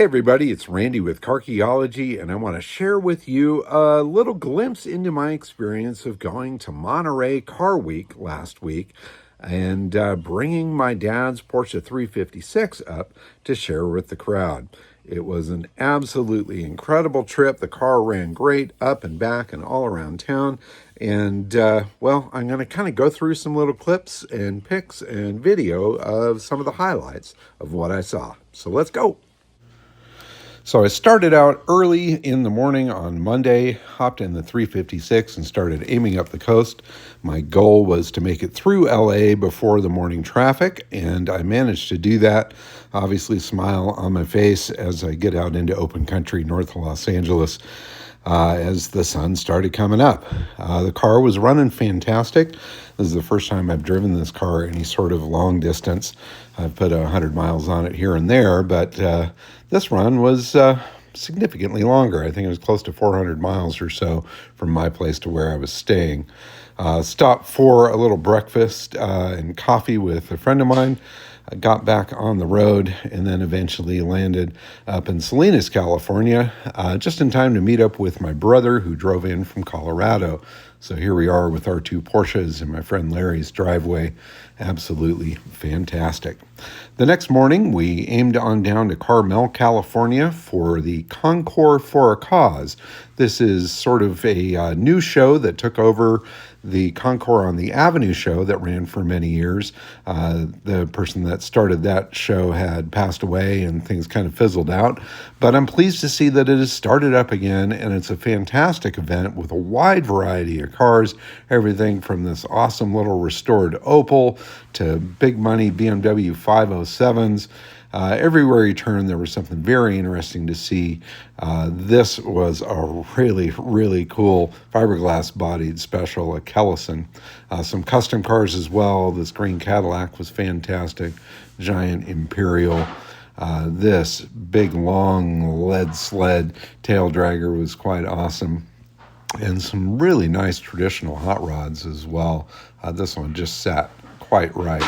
Hey everybody, it's Randy with Carchaeology, and I want to share with you a little glimpse into my experience of going to Monterey Car Week last week and bringing my dad's Porsche 356 up to share with the crowd. It was an absolutely incredible trip. The car ran great up and back and all around town. And, I'm going to kind of go through some little clips and pics and video of some of the highlights of what I saw. So let's go. So I started out early in the morning on Monday, hopped in the 356 and started aiming up the coast. My goal was to make it through LA before the morning traffic, and I managed to do that. Obviously, smile on my face as I get out into open country north of Los Angeles as the sun started coming up. The car was running fantastic. This is the first time I've driven this car any sort of long distance. I've put 100 miles on it here and there, but this run was significantly longer. I think it was close to 400 miles or so from my place to where I was staying. Stopped for a little breakfast and coffee with a friend of mine. I got back on the road and then eventually landed up in Salinas, California, just in time to meet up with my brother who drove in from Colorado. So here we are with our two Porsches in my friend Larry's driveway. Absolutely fantastic. The next morning, we aimed on down to Carmel, California for the Concours for a Cause. This is sort of a new show that took over the Concours on the Avenue show that ran for many years. The person that started that show had passed away and things kind of fizzled out. But I'm pleased to see that it has started up again, and it's a fantastic event with a wide variety of cars, everything from this awesome little restored Opel to big money BMW 507s. Everywhere you turn, there was something very interesting to see. This was a really, really cool fiberglass-bodied special, a Kellison. Some custom cars as well. This green Cadillac was fantastic. Giant Imperial. This big, long lead sled tail dragger was quite awesome. And some really nice traditional hot rods as well. This one just sat quite right.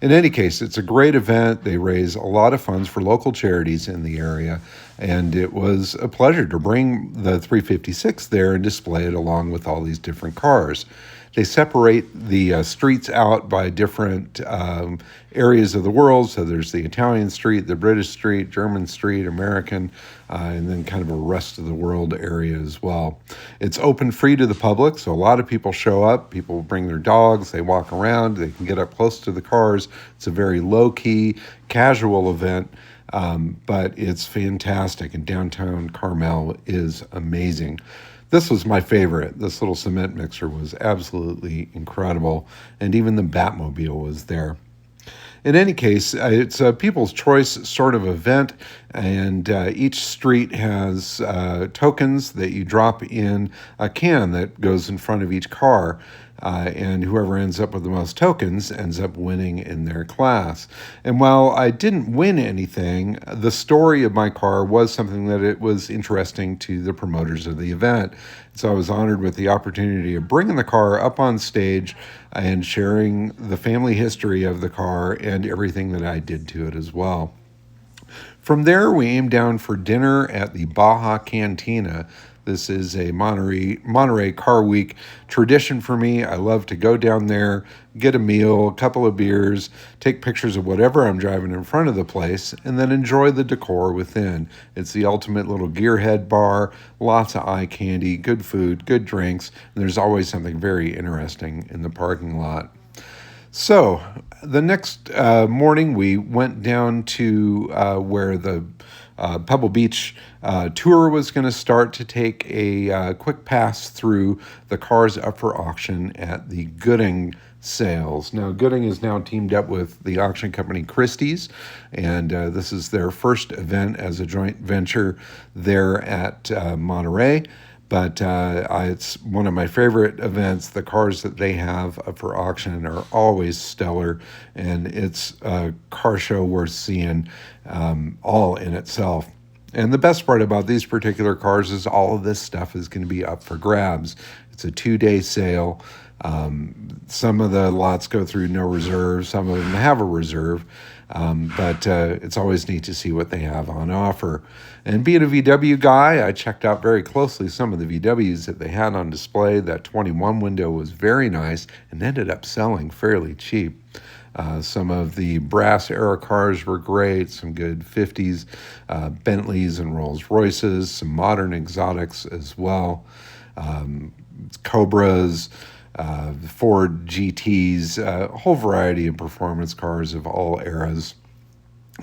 In any case, it's a great event. They raise a lot of funds for local charities in the area, and it was a pleasure to bring the 356 there and display it along with all these different cars. They separate the streets out by different areas of the world. So there's the Italian street, the British street, German street, American, and then kind of a rest of the world area as well. It's open free to the public, so a lot of people show up. People bring their dogs, they walk around, they can get up close to the cars. It's a very low-key, casual event, but it's fantastic, and downtown Carmel is amazing. This was my favorite. This little cement mixer was absolutely incredible, and even the Batmobile was there. In any case, it's a people's choice sort of event, and each street has tokens that you drop in a can that goes in front of each car. And whoever ends up with the most tokens ends up winning in their class. And while I didn't win anything, the story of my car was something that it was interesting to the promoters of the event. So I was honored with the opportunity of bringing the car up on stage and sharing the family history of the car and everything that I did to it as well. From there, we aimed down for dinner at the Baja Cantina. This is a Monterey Car Week tradition for me. I love to go down there, get a meal, a couple of beers, take pictures of whatever I'm driving in front of the place, and then enjoy the decor within. It's the ultimate little gearhead bar, lots of eye candy, good food, good drinks, and there's always something very interesting in the parking lot. So the next morning, we went down to where the Pebble Beach tour was going to start to take a quick pass through the cars up for auction at the Gooding sales. Now, Gooding is now teamed up with the auction company Christie's, and this is their first event as a joint venture there at Monterey. But it's one of my favorite events. The cars that they have up for auction are always stellar, and it's a car show worth seeing all in itself. And the best part about these particular cars is all of this stuff is going to be up for grabs. It's a 2-day sale. Some of the lots go through no reserve. Some of them have a reserve. But it's always neat to see what they have on offer. And being a VW guy, I checked out very closely some of the VWs that they had on display. That 21 window was very nice and ended up selling fairly cheap. Some of the brass era cars were great, some good 50s, Bentleys and Rolls Royces, some modern exotics as well, Cobras, Ford GTs, a whole variety of performance cars of all eras,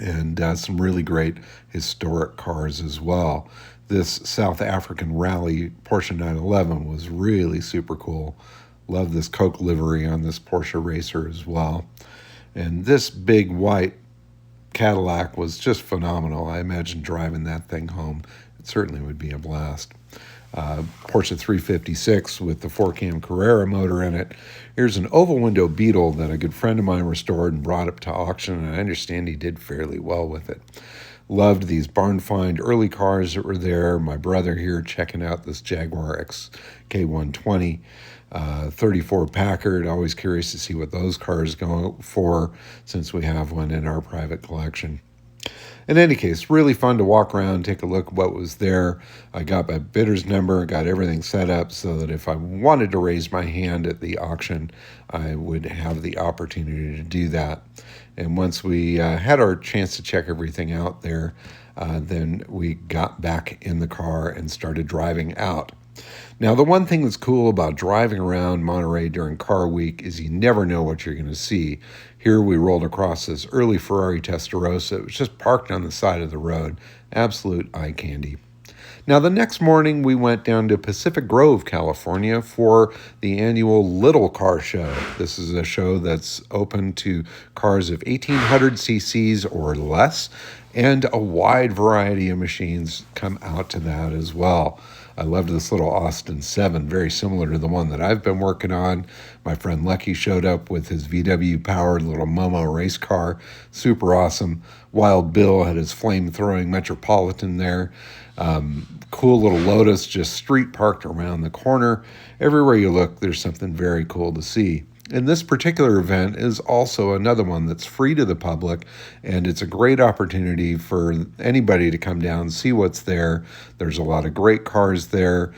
and some really great historic cars as well. This South African Rally Porsche 911 was really super cool. Love this Coke livery on this Porsche racer as well. And this big white Cadillac was just phenomenal. I imagine driving that thing home. It certainly would be a blast. Porsche 356 with the 4-cam Carrera motor in it. Here's an oval window Beetle that a good friend of mine restored and brought up to auction, and I understand he did fairly well with it. Loved these barn find early cars that were there. My brother here checking out this Jaguar XK120. 34 Packard, always curious to see what those cars go for since we have one in our private collection. In any case, really fun to walk around, take a look at what was there. I got my bidder's number, got everything set up so that if I wanted to raise my hand at the auction, I would have the opportunity to do that. And once we had our chance to check everything out there, then we got back in the car and started driving out. Now, the one thing that's cool about driving around Monterey during Car Week is you never know what you're going to see. Here we rolled across this early Ferrari Testarossa. It was just parked on the side of the road. Absolute eye candy. Now, the next morning, we went down to Pacific Grove, California for the annual Little Car Show. This is a show that's open to cars of 1,800 cc's or less, and a wide variety of machines come out to that as well. I loved this little Austin 7, very similar to the one that I've been working on. My friend Lucky showed up with his VW-powered little Momo race car. Super awesome. Wild Bill had his flame-throwing Metropolitan there. Cool little Lotus just street parked around the corner. Everywhere you look, there's something very cool to see. And this particular event is also another one that's free to the public, and it's a great opportunity for anybody to come down and see what's there. There's a lot of great cars there.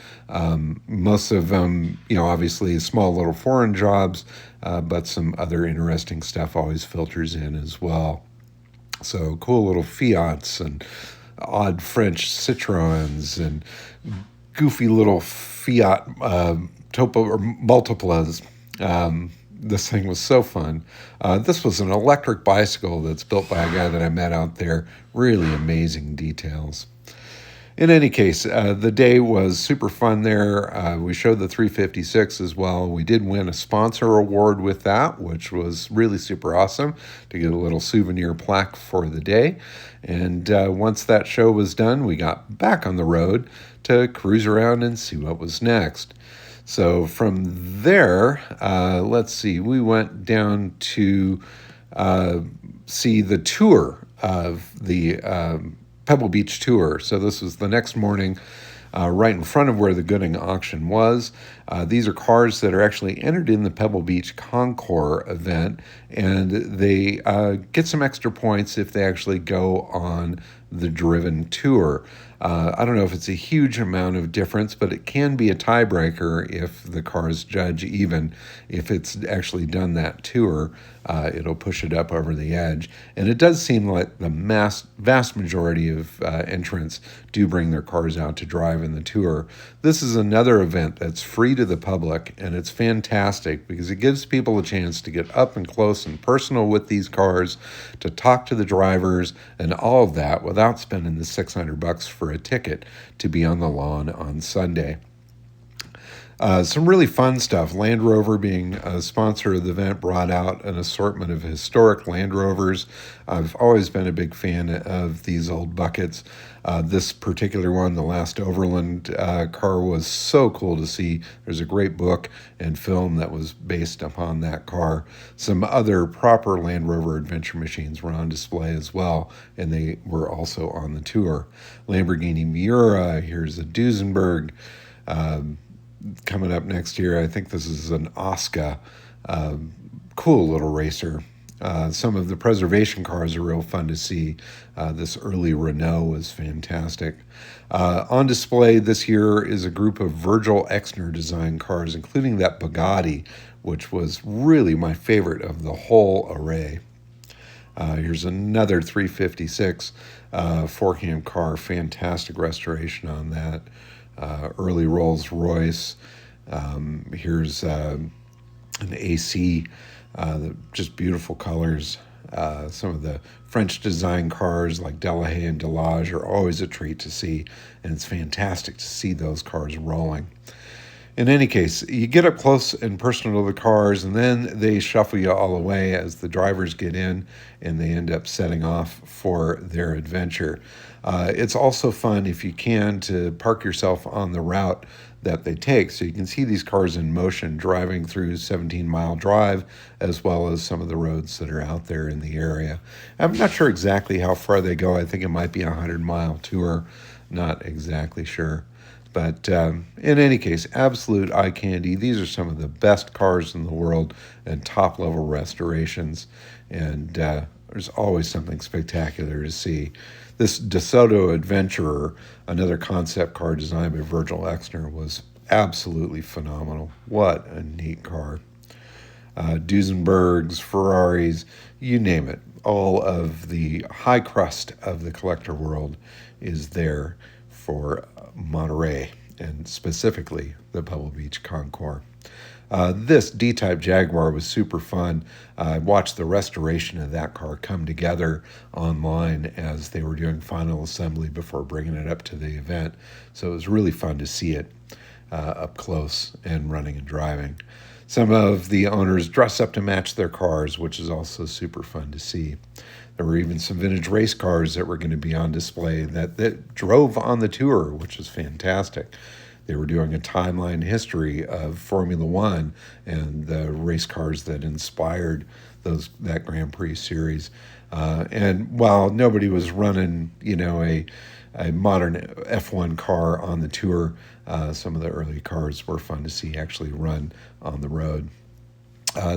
Most of them, obviously small little foreign jobs, but some other interesting stuff always filters in as well. So cool little Fiats and odd French Citroens and goofy little Fiat Topo or Multiplas. This thing was so fun. This was an electric bicycle that's built by a guy that I met out there. Really amazing details. In any case, the day was super fun there. We showed the 356 as well. We did win a sponsor award with that, which was really super awesome to get a little souvenir plaque for the day. And once that show was done, we got back on the road to cruise around and see what was next. So from there, let's see, we went down to see the tour of the Pebble Beach tour. So this was the next morning, right in front of where the Gooding auction was. These are cars that are actually entered in the Pebble Beach Concours event, and they get some extra points if they actually go on the driven tour. I don't know if it's a huge amount of difference, but it can be a tiebreaker if the cars judge even. If it's actually done that tour, it'll push it up over the edge. And it does seem like the vast majority of entrants do bring their cars out to drive in the tour. This is another event that's free to the public, and it's fantastic because it gives people a chance to get up and close and personal with these cars, to talk to the drivers, and all of that without spending the $600 for a ticket to be on the lawn on Sunday. Some really fun stuff. Land Rover, being a sponsor of the event, brought out an assortment of historic Land Rovers. I've always been a big fan of these old buckets. This particular one, the last Overland car, was so cool to see. There's a great book and film that was based upon that car. Some other proper Land Rover adventure machines were on display as well, and they were also on the tour. Lamborghini Miura, here's a Duesenberg. coming up next year. I think this is an Oscar. Cool little racer. Some of the preservation cars are real fun to see. This early Renault was fantastic. On display this year is a group of Virgil Exner design cars, including that Bugatti, which was really my favorite of the whole array. Here's another 356 four-cam car, fantastic restoration on that. Early Rolls Royce. Here's an AC, just beautiful colors. Some of the French design cars like Delahaye and Delage are always a treat to see, and it's fantastic to see those cars rolling. In any case, you get up close and personal to the cars, and then they shuffle you all away as the drivers get in and they end up setting off for their adventure. It's also fun, if you can, to park yourself on the route that they take, so you can see these cars in motion driving through 17 Mile Drive, as well as some of the roads that are out there in the area. I'm not sure exactly how far they go. I think it might be a 100-mile tour. Not exactly sure. But in any case, absolute eye candy. These are some of the best cars in the world and top-level restorations. And there's always something spectacular to see. This DeSoto Adventurer, another concept car designed by Virgil Exner, was absolutely phenomenal. What a neat car. Duesenbergs, Ferraris, you name it. All of the high crust of the collector world is there for Monterey, and specifically the Pebble Beach Concours. This D-Type Jaguar was super fun. I watched the restoration of that car come together online as they were doing final assembly before bringing it up to the event. So it was really fun to see it up close and running and driving. Some of the owners dress up to match their cars, which is also super fun to see. There were even some vintage race cars that were going to be on display that drove on the tour, which was fantastic. They were doing a timeline history of Formula One and the race cars that inspired that Grand Prix series. And while nobody was running, a modern F1 car on the tour, some of the early cars were fun to see actually run on the road.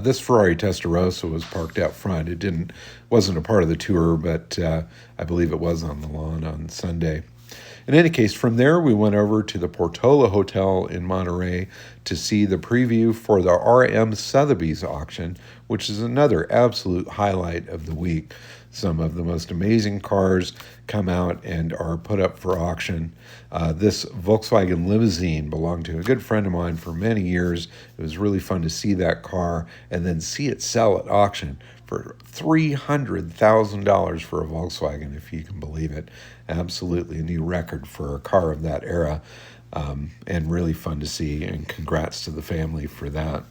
This Ferrari Testarossa was parked out front. It wasn't a part of the tour, but I believe it was on the lawn on Sunday. In any case, from there we went over to the Portola Hotel in Monterey to see the preview for the RM Sotheby's auction, which is another absolute highlight of the week. Some of the most amazing cars come out and are put up for auction. This Volkswagen limousine belonged to a good friend of mine for many years. It was really fun to see that car and then see it sell at auction for $300,000 for a Volkswagen, if you can believe it. Absolutely a new record for a car of that era, and really fun to see, and congrats to the family for that.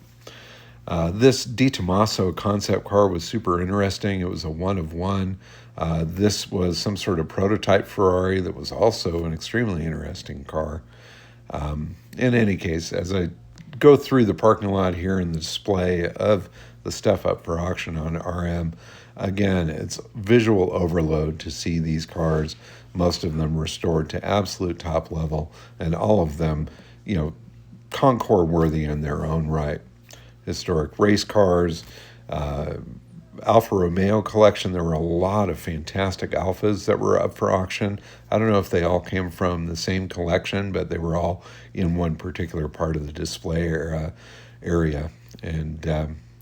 This Di Tommaso concept car was super interesting. It was a one of one. This was some sort of prototype Ferrari that was also an extremely interesting car. In any case, as I go through the parking lot here in the display of the stuff up for auction on RM, again, it's visual overload to see these cars, most of them restored to absolute top level, and all of them, Concours worthy in their own right. Historic race cars, Alfa Romeo collection. There were a lot of fantastic Alfas that were up for auction. I don't know if they all came from the same collection, but they were all in one particular part of the display area. And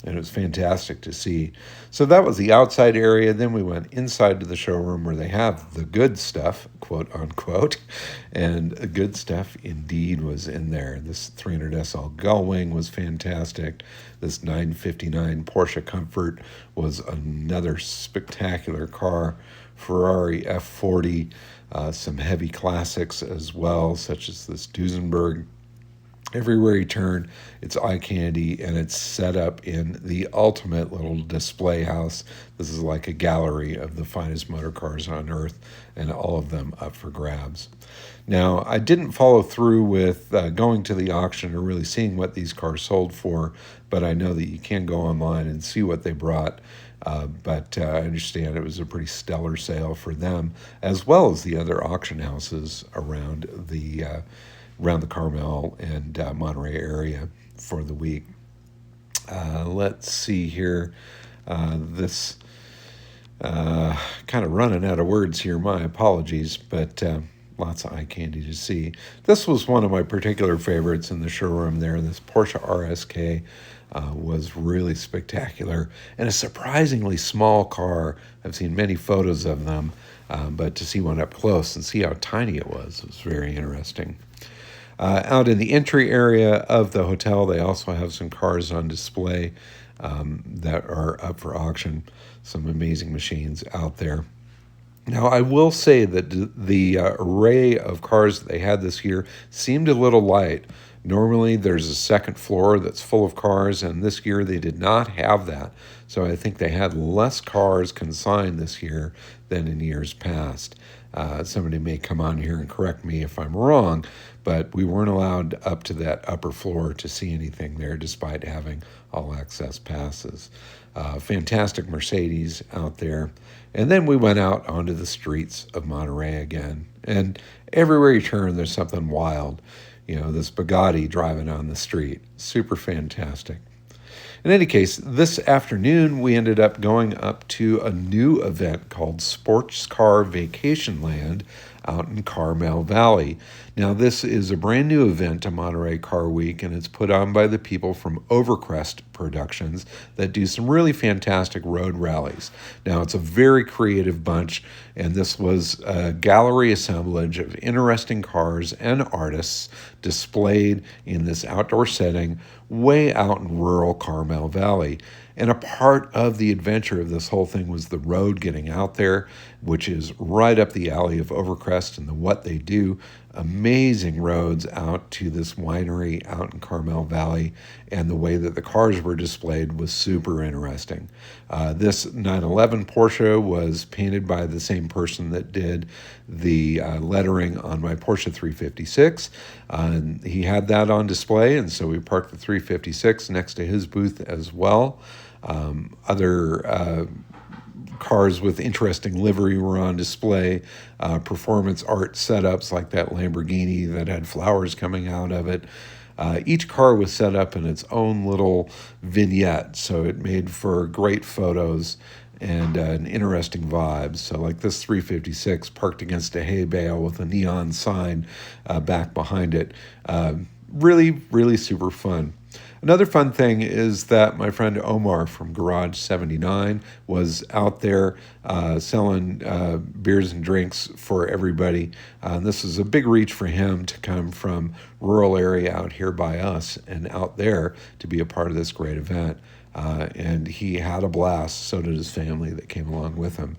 it was fantastic to see. So that was the outside area. Then we went inside to the showroom where they have the good stuff, quote unquote. And the good stuff indeed was in there. This 300 SL Gullwing was fantastic. This 959 Porsche Comfort was another spectacular car. Ferrari F40, some heavy classics as well, such as this Duesenberg. Everywhere you turn, it's eye candy, and it's set up in the ultimate little display house. This is like a gallery of the finest motor cars on earth, and all of them up for grabs. Now, I didn't follow through with going to the auction or really seeing what these cars sold for, but I know that you can go online and see what they brought. But I understand it was a pretty stellar sale for them, as well as the other auction houses around the around the Carmel and Monterey area for the week. Let's see here. This kind of running out of words here. My apologies, but lots of eye candy to see. This was one of my particular favorites in the showroom there. This Porsche RSK was really spectacular and a surprisingly small car. I've seen many photos of them, but to see one up close and see how tiny it was very interesting. Out in the entry area of the hotel, they also have some cars on display that are up for auction. Some amazing machines out there. Now, I will say that the array of cars that they had this year seemed a little light. Normally, there's a second floor that's full of cars, and this year they did not have that. So I think they had less cars consigned this year than in years past. Somebody may come on here and correct me if I'm wrong, but we weren't allowed up to that upper floor to see anything there despite having all access passes. Fantastic Mercedes out there. And then we went out onto the streets of Monterey again. And everywhere you turn, there's something wild. This Bugatti driving on the street. Super fantastic. In any case, this afternoon, we ended up going up to a new event called Car Vacationland out in Carmel Valley. Now, this is a brand new event to Monterey Car Week, and it's put on by the people from Overcrest Productions that do some really fantastic road rallies. Now, it's a very creative bunch, and this was a gallery assemblage of interesting cars and artists displayed in this outdoor setting way out in rural Carmel Valley. And a part of the adventure of this whole thing was the road getting out there, which is right up the alley of Overcrest and what they do. Amazing roads out to this winery out in Carmel Valley, and the way that the cars were displayed was super interesting. This 911 Porsche was painted by the same person that did the lettering on my Porsche 356. He had that on display, and so we parked the 356 next to his booth as well. Other cars with interesting livery were on display. Performance art setups like that Lamborghini that had flowers coming out of it. Each car was set up in its own little vignette, so it made for great photos and an interesting vibe. So like this 356 parked against a hay bale with a neon sign back behind it. Really, really super fun. Another fun thing is that my friend Omar from Garage 79 was out there selling beers and drinks for everybody. This is a big reach for him to come from rural area out here by us and out there to be a part of this great event. And he had a blast. So did his family that came along with him.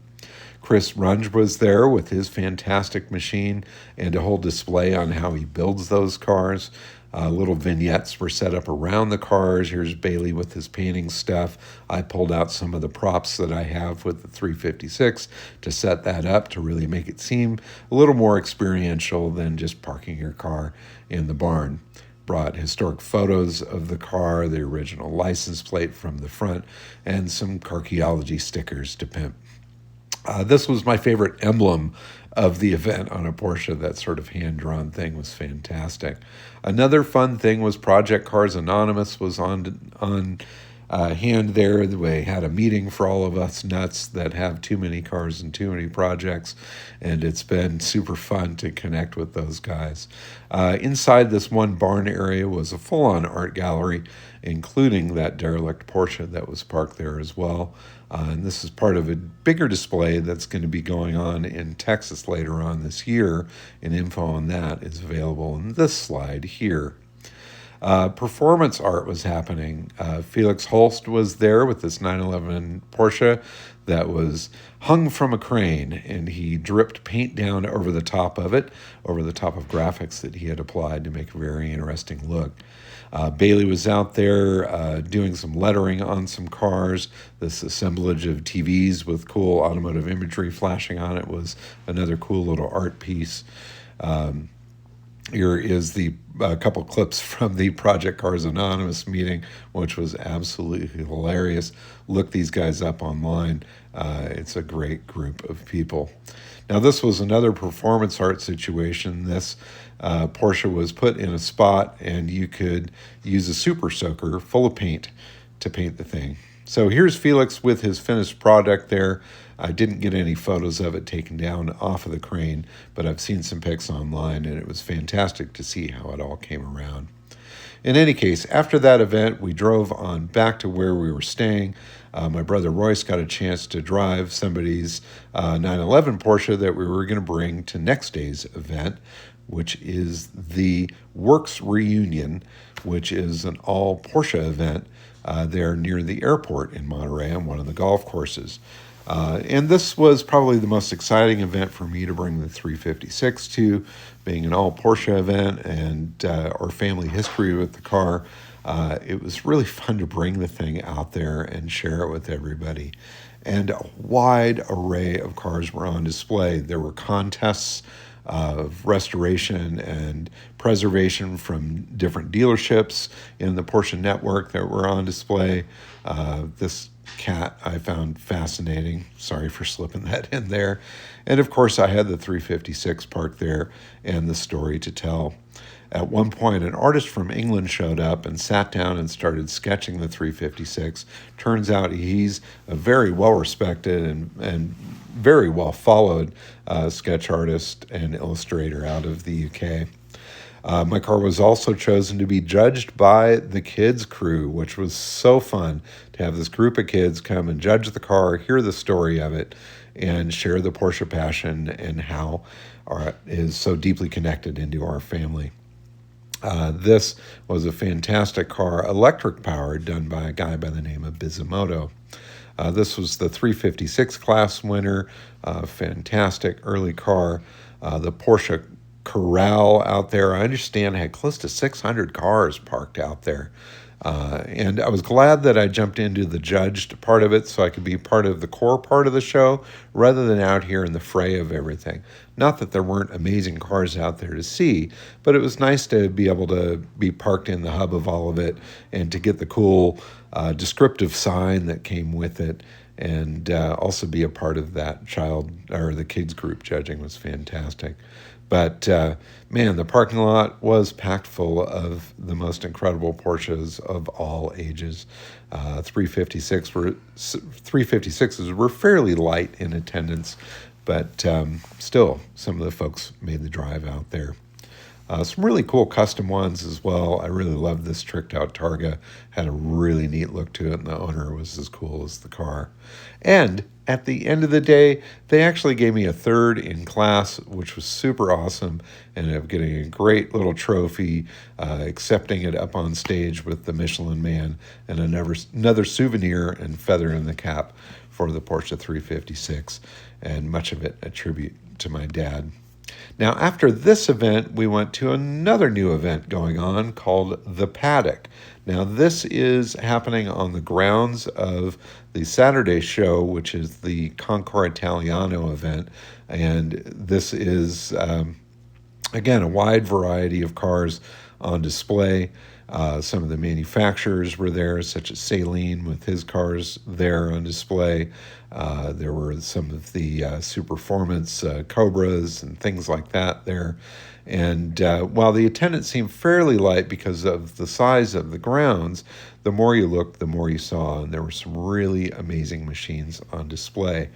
Chris Runge was there with his fantastic machine and a whole display on how he builds those cars. Little vignettes were set up around the cars. Here's Bailey with his painting stuff. I pulled out some of the props that I have with the 356 to set that up to really make it seem a little more experiential than just parking your car in the barn. Brought historic photos of the car, the original license plate from the front, and some Carchaeology stickers to pimp. This was my favorite emblem of the event on a Porsche. That sort of hand-drawn thing was fantastic. Another fun thing was Project Cars Anonymous was on hand there. They had a meeting for all of us nuts that have too many cars and too many projects, and it's been super fun to connect with those guys. Inside this one barn area was a full-on art gallery, including that derelict Porsche that was parked there as well. And this is part of a bigger display that's going to be going on in Texas later on this year, and info on that is available in this slide here. Performance art was happening. Felix Holst was there with this 911 Porsche that was hung from a crane, and he dripped paint down over the top of it, over the top of graphics that he had applied to make a very interesting look. Bailey was out there doing some lettering on some cars. This assemblage of TVs with cool automotive imagery flashing on it was another cool little art piece. Here is the couple clips from the Project Cars Anonymous meeting, which was absolutely hilarious. Look these guys up online. It's a great group of people. Now, this was another performance art situation. This Porsche was put in a spot, and you could use a super soaker full of paint to paint the thing. So here's Felix with his finished product there. I didn't get any photos of it taken down off of the crane, but I've seen some pics online, and it was fantastic to see how it all came around. In any case, after that event, we drove on back to where we were staying. My brother Royce got a chance to drive somebody's 911 Porsche that we were going to bring to next day's event, which is the Werks Reunion, which is an all Porsche event there near the airport in Monterey on one of the golf courses. And this was probably the most exciting event for me to bring the 356 to, being an all Porsche event and our family history with the car. It was really fun to bring the thing out there and share it with everybody. And a wide array of cars were on display. There were contests of restoration and preservation from different dealerships in the Porsche network that were on display. This cat I found fascinating. Sorry for slipping that in there. And of course, I had the 356 parked there and the story to tell. At one point, an artist from England showed up and sat down and started sketching the 356. Turns out he's a very well-respected and very well-followed sketch artist and illustrator out of the UK. My car was also chosen to be judged by the kids crew, which was so fun to have this group of kids come and judge the car, hear the story of it, and share the Porsche passion and how it is so deeply connected into our family. This was a fantastic car, electric powered, done by a guy by the name of Bizumoto. This was the 356 class winner, fantastic early car. The Porsche corral out there, I understand, had close to 600 cars parked out there. And I was glad that I jumped into the judged part of it so I could be part of the core part of the show rather than out here in the fray of everything. Not that there weren't amazing cars out there to see, but it was nice to be able to be parked in the hub of all of it and to get the cool descriptive sign that came with it, and also be a part of that child or the kids group judging was fantastic. But man, the parking lot was packed full of the most incredible Porsches of all ages. 356s were fairly light in attendance, but still, some of the folks made the drive out there. Some really cool custom ones as well. I really loved this tricked out Targa. Had a really neat look to it, and the owner was as cool as the car. And at the end of the day, they actually gave me a third in class, which was super awesome. Ended up getting a great little trophy, accepting it up on stage with the Michelin Man, and another souvenir and feather in the cap for the Porsche 356, and much of it a tribute to my dad. Now, after this event, we went to another new event going on called the Paddock. Now, this is happening on the grounds of the Saturday show, which is the Concours Italiano event. And this is, again, a wide variety of cars on display. Some of the manufacturers were there, such as Saleen with his cars there on display. There were some of the Superformance Cobras and things like that there. And while the attendance seemed fairly light because of the size of the grounds, the more you looked, the more you saw, and there were some really amazing machines on display.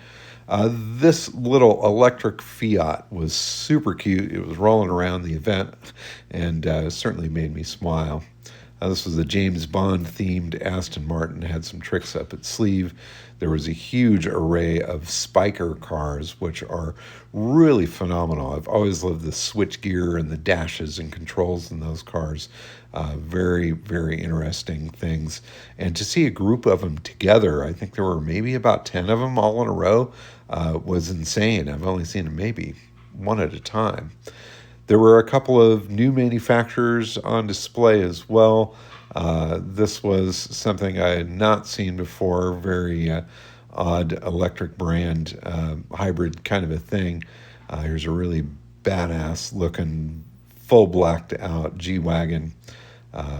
This little electric Fiat was super cute. It was rolling around the event and certainly made me smile. This was a James Bond themed Aston Martin, had some tricks up its sleeve. There was a huge array of spiker cars, which are really phenomenal. I've always loved the switchgear and the dashes and controls in those cars. Very, very interesting things. And to see a group of them together, I think there were maybe about 10 of them all in a row, was insane. I've only seen them maybe one at a time. There were a couple of new manufacturers on display as well. This was something I had not seen before, very odd electric brand, hybrid kind of a thing. Here's a really badass looking full blacked out G-Wagon.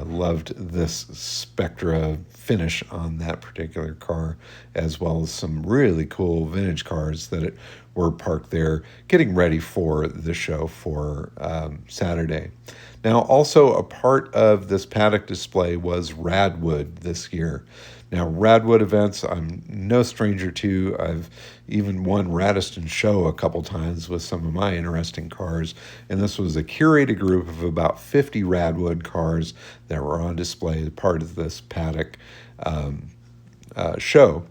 Loved this Spectra finish on that particular car, as well as some really cool vintage cars that were parked there getting ready for the show for Saturday. Now, also a part of this paddock display was Radwood this year. Now, Radwood events, I'm no stranger to. I've even won Radiston Show a couple times with some of my interesting cars. And this was a curated group of about 50 Radwood cars that were on display as part of this paddock show.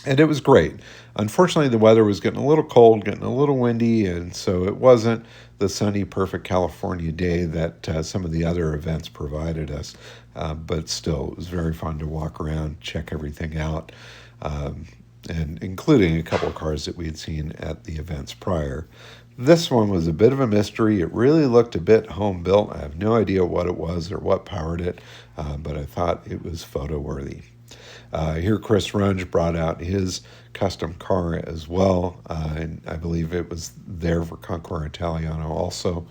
And it was great. Unfortunately, the weather was getting a little cold, getting a little windy, and so it wasn't the sunny, perfect California day that some of the other events provided us. But still, it was very fun to walk around, check everything out, and including a couple of cars that we had seen at the events prior. This one was a bit of a mystery. It really looked a bit home-built. I have no idea what it was or what powered it, but I thought it was photo-worthy. Here Chris Runge brought out his custom car as well, and I believe it was there for Concours Italiano also.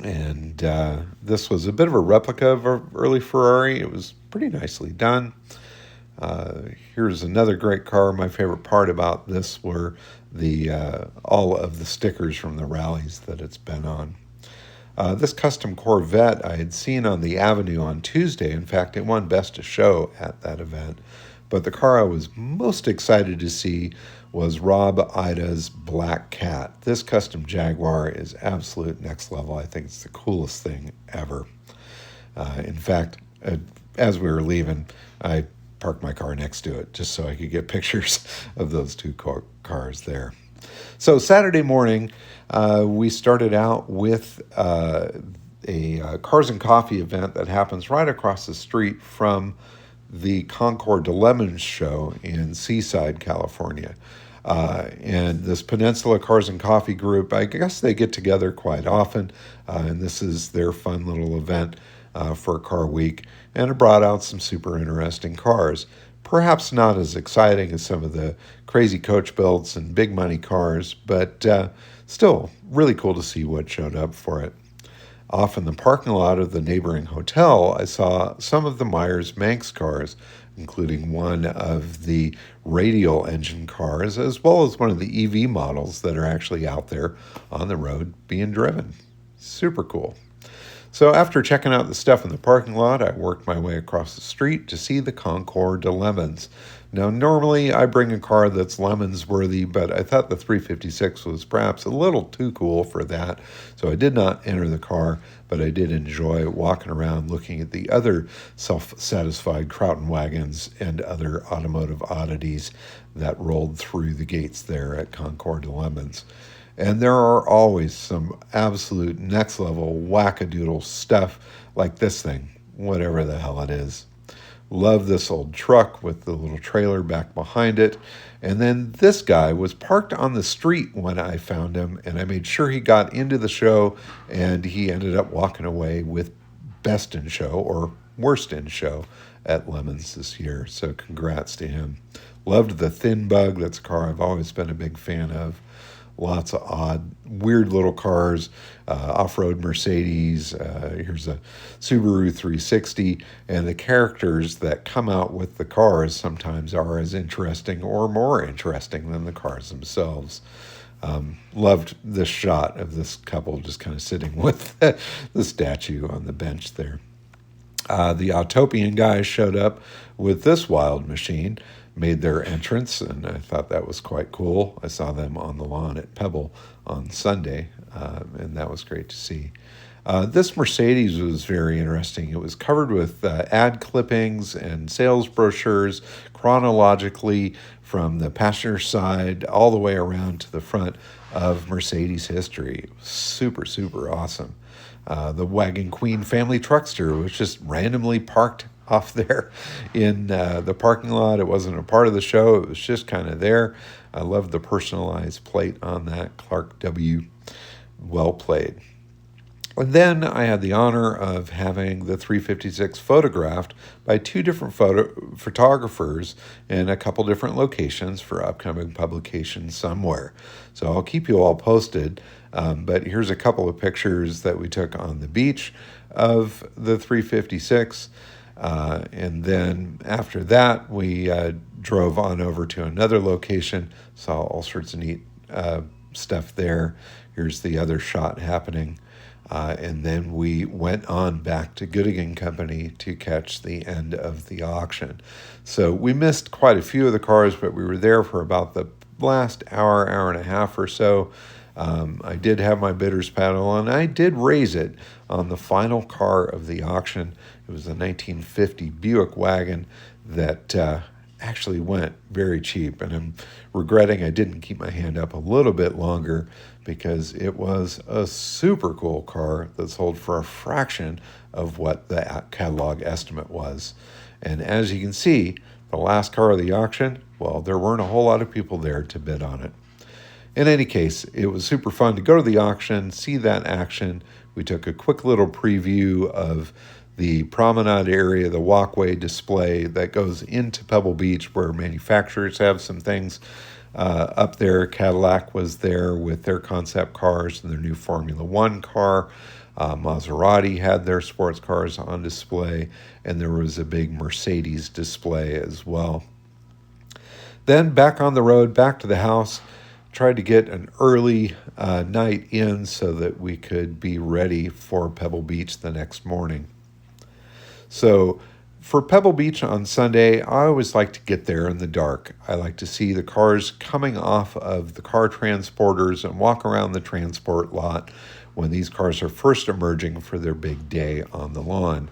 This was a bit of a replica of an early Ferrari. It was pretty nicely done. Here's another great car. My favorite part about this were all of the stickers from the rallies that it's been on. This custom Corvette I had seen on the Avenue on Tuesday. In fact, it won Best of Show at that event. But the car I was most excited to see was Rob Ida's Black Cat. This custom Jaguar is absolute next level. I think it's the coolest thing ever. In fact, as we were leaving, I parked my car next to it just so I could get pictures of those two cars there. So Saturday morning, we started out with a Cars and Coffee event that happens right across the street from the Concours de Lemons show in Seaside, California. And this Peninsula Cars and Coffee group, I guess they get together quite often, and this is their fun little event for Car Week, and it brought out some super interesting cars. Perhaps not as exciting as some of the crazy coach builds and big money cars, but still really cool to see what showed up for it. Off in the parking lot of the neighboring hotel, I saw some of the Myers-Manx cars, including one of the radial engine cars, as well as one of the EV models that are actually out there on the road being driven. Super cool. So after checking out the stuff in the parking lot, I worked my way across the street to see the Concours de Lemons. Now, normally I bring a car that's Lemons worthy, but I thought the 356 was perhaps a little too cool for that, so I did not enter the car, but I did enjoy walking around looking at the other self-satisfied Crouten wagons and other automotive oddities that rolled through the gates there at Concours de Lemons. And there are always some absolute next level wackadoodle stuff like this thing, whatever the hell it is. Love this old truck with the little trailer back behind it. And then this guy was parked on the street when I found him, and I made sure he got into the show, and he ended up walking away with Best in Show or Worst in Show at Lemons this year. So congrats to him. Loved the Thin Bug. That's a car I've always been a big fan of. Lots of odd, weird little cars, off-road Mercedes. Here's a Subaru 360. And the characters that come out with the cars sometimes are as interesting or more interesting than the cars themselves. Loved this shot of this couple just kind of sitting with the statue on the bench there. The Autopian guys showed up with this wild machine, made their entrance, and I thought that was quite cool. I saw them on the lawn at Pebble on Sunday, and that was great to see. This Mercedes was very interesting. It was covered with ad clippings and sales brochures chronologically from the passenger side all the way around to the front of Mercedes history. It was super, super awesome. The Wagon Queen family truckster was just randomly parked off there in the parking lot. It wasn't a part of the show. It was just kind of there. I love the personalized plate on that. Clark W. Well played. And then I had the honor of having the 356 photographed by two different photographers in a couple different locations for upcoming publication somewhere. So I'll keep you all posted But here's a couple of pictures that we took on the beach of the 356. And then after that, we drove on over to another location, saw all sorts of neat stuff there. Here's the other shot happening. And then we went on back to Gooding Company to catch the end of the auction. So we missed quite a few of the cars, but we were there for about the last hour, hour and a half or so. I did have my bidder's paddle, and I did raise it on the final car of the auction. It was a 1950 Buick wagon that actually went very cheap, and I'm regretting I didn't keep my hand up a little bit longer, because it was a super cool car that sold for a fraction of what the catalog estimate was. And as you can see, the last car of the auction, well, there weren't a whole lot of people there to bid on it. In any case, it was super fun to go to the auction, see that action. We took a quick little preview of the promenade area, the walkway display that goes into Pebble Beach, where manufacturers have some things up there. Cadillac was there with their concept cars and their new Formula One car. Maserati had their sports cars on display, and there was a big Mercedes display as well. Then back on the road, back to the house, tried to get an early night in so that we could be ready for Pebble Beach the next morning. So for Pebble Beach on Sunday, I always like to get there in the dark. I like to see the cars coming off of the car transporters and walk around the transport lot when these cars are first emerging for their big day on the lawn.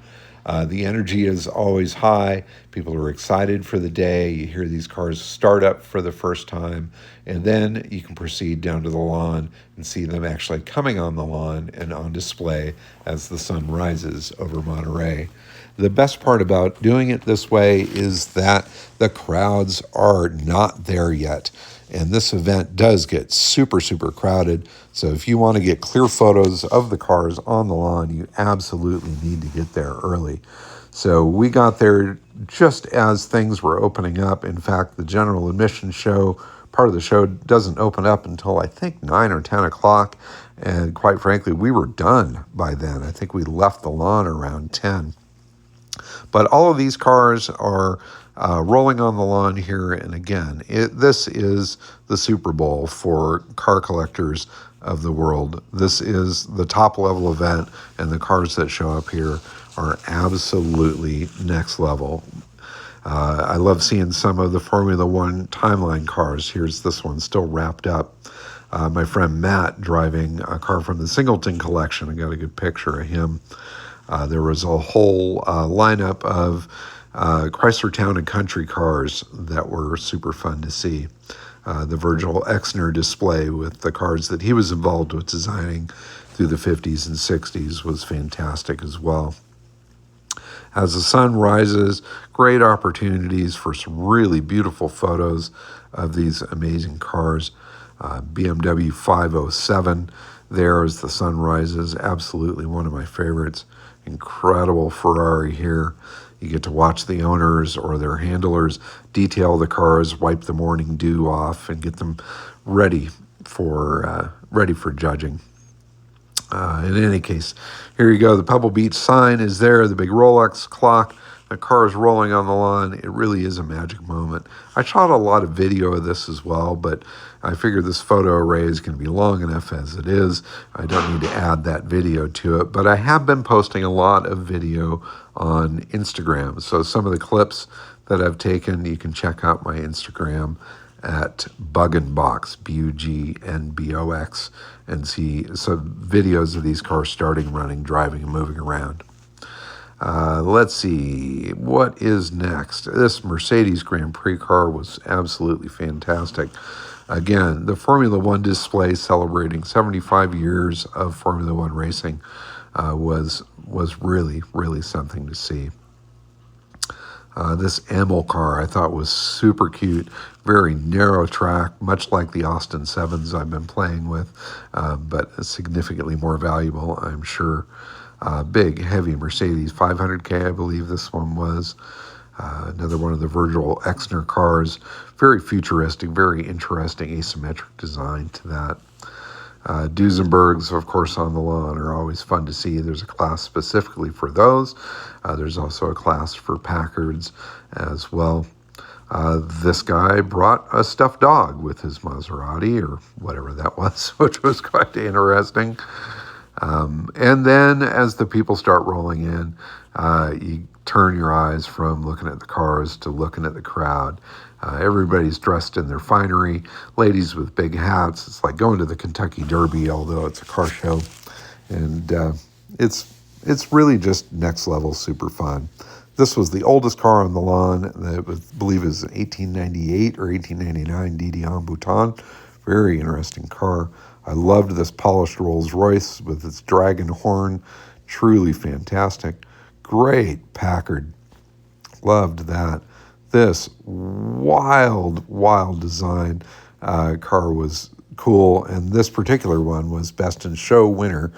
The energy is always high. People are excited for the day. You hear these cars start up for the first time, and then you can proceed down to the lawn and see them actually coming on the lawn and on display as the sun rises over Monterey. The best part about doing it this way is that the crowds are not there yet. And this event does get super, super crowded. So if you want to get clear photos of the cars on the lawn, you absolutely need to get there early. So we got there just as things were opening up. In fact, the general admission show, part of the show, doesn't open up until I think 9 or 10 o'clock. And quite frankly, we were done by then. I think we left the lawn around 10. But all of these cars are rolling on the lawn here. And again, this is the Super Bowl for car collectors of the world. This is the top level event, and the cars that show up here are absolutely next level. I love seeing some of the Formula One timeline cars. Here's this one still wrapped up. My friend Matt driving a car from the Singleton collection. I got a good picture of him. There was a whole lineup of Chrysler Town and Country cars that were super fun to see. The Virgil Exner display with the cars that he was involved with designing through the 50s and 60s was fantastic as well. As the sun rises, great opportunities for some really beautiful photos of these amazing cars. BMW 507 there as the sun rises, absolutely one of my favorites. Incredible Ferrari here. You get to watch the owners or their handlers detail the cars, wipe the morning dew off, and get them ready for judging. In any case, here you go. The Pebble Beach sign is there, the big Rolex clock, the car is rolling on the lawn. It really is a magic moment. I shot a lot of video of this as well, but I figured this photo array is going to be long enough as it is. I don't need to add that video to it, but I have been posting a lot of video on Instagram. So some of the clips that I've taken, you can check out my Instagram at Buggenbox, Bugnbox, and see some videos of these cars starting, running, driving, and moving around. Let's see, what is next? This Mercedes Grand Prix car was absolutely fantastic. Again, the Formula One display celebrating 75 years of Formula One racing was really, really something to see. This Amel car I thought was super cute, very narrow track, much like the Austin 7s I've been playing with, but significantly more valuable, I'm sure. Big, heavy Mercedes 500K, I believe this one was. Another one of the Virgil Exner cars. Very futuristic, very interesting asymmetric design to that. Duesenbergs, of course, on the lawn are always fun to see. There's a class specifically for those. There's also a class for Packards as well. This guy brought a stuffed dog with his Maserati or whatever that was, which was quite interesting. And then as the people start rolling in, you turn your eyes from looking at the cars to looking at the crowd. Everybody's dressed in their finery, ladies with big hats. It's like going to the Kentucky Derby, although it's a car show. And it's really just next level super fun. This was the oldest car on the lawn. I believe it was 1898 or 1899 Didion Bouton. Very interesting car. I loved this polished Rolls Royce with its dragon horn. Truly fantastic. Great Packard. Loved that. This wild design car was cool. And this particular one was Best in Show winner,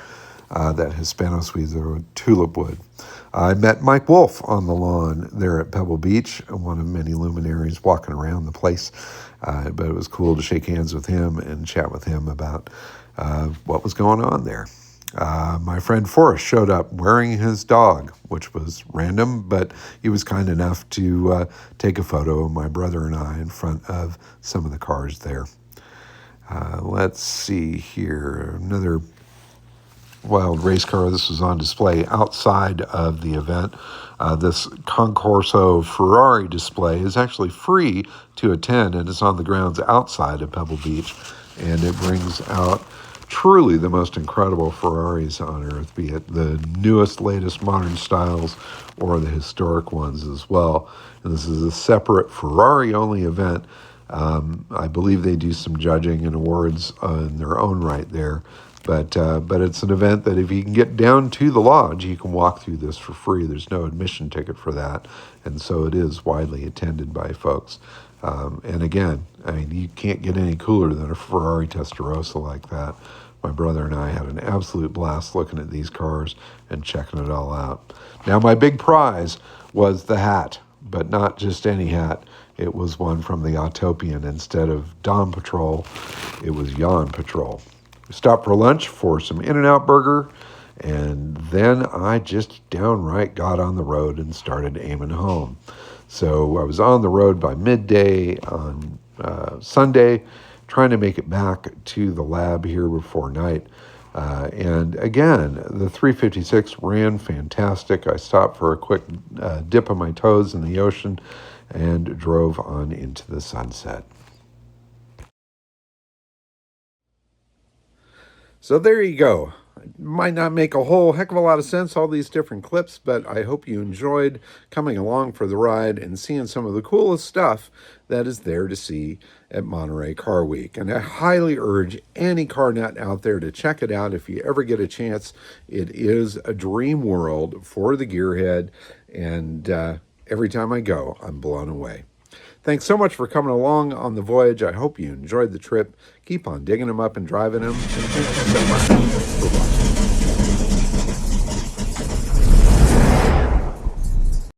that Hispano-Suizo Tulip Wood. I met Mike Wolf on the lawn there at Pebble Beach, one of many luminaries walking around the place. But it was cool to shake hands with him and chat with him about what was going on there. My friend Forrest showed up wearing his dog, which was random, but he was kind enough to take a photo of my brother and I in front of some of the cars there. Let's see here. Another wild race car. This was on display outside of the event. This Concours Ferrari display is actually free to attend, and it's on the grounds outside of Pebble Beach, and it brings out truly the most incredible Ferraris on earth, be it the newest, latest modern styles or the historic ones as well. And this is a separate Ferrari-only event. I believe they do some judging and awards in their own right there. But it's an event that if you can get down to the lodge, you can walk through this for free. There's no admission ticket for that. And so it is widely attended by folks. And again, I mean, you can't get any cooler than a Ferrari Testarossa like that. My brother and I had an absolute blast looking at these cars and checking it all out. Now, my big prize was the hat, but not just any hat. It was one from the Autopian. Instead of Dawn Patrol, it was Yawn Patrol. Stopped for lunch for some In-N-Out burger, and then I just downright got on the road and started aiming home. So I was on the road by midday on Sunday, trying to make it back to the lab here before night. And again, the 356 ran fantastic. I stopped for a quick dip of my toes in the ocean and drove on into the sunset. So there you go. It might not make a whole heck of a lot of sense, all these different clips, but I hope you enjoyed coming along for the ride and seeing some of the coolest stuff that is there to see at Monterey Car Week. And I highly urge any car nut out there to check it out if you ever get a chance. It is a dream world for the gearhead, and every time I go, I'm blown away. Thanks so much for coming along on the voyage. I hope you enjoyed the trip. Keep on digging them up and driving them. And thank you so much for watching.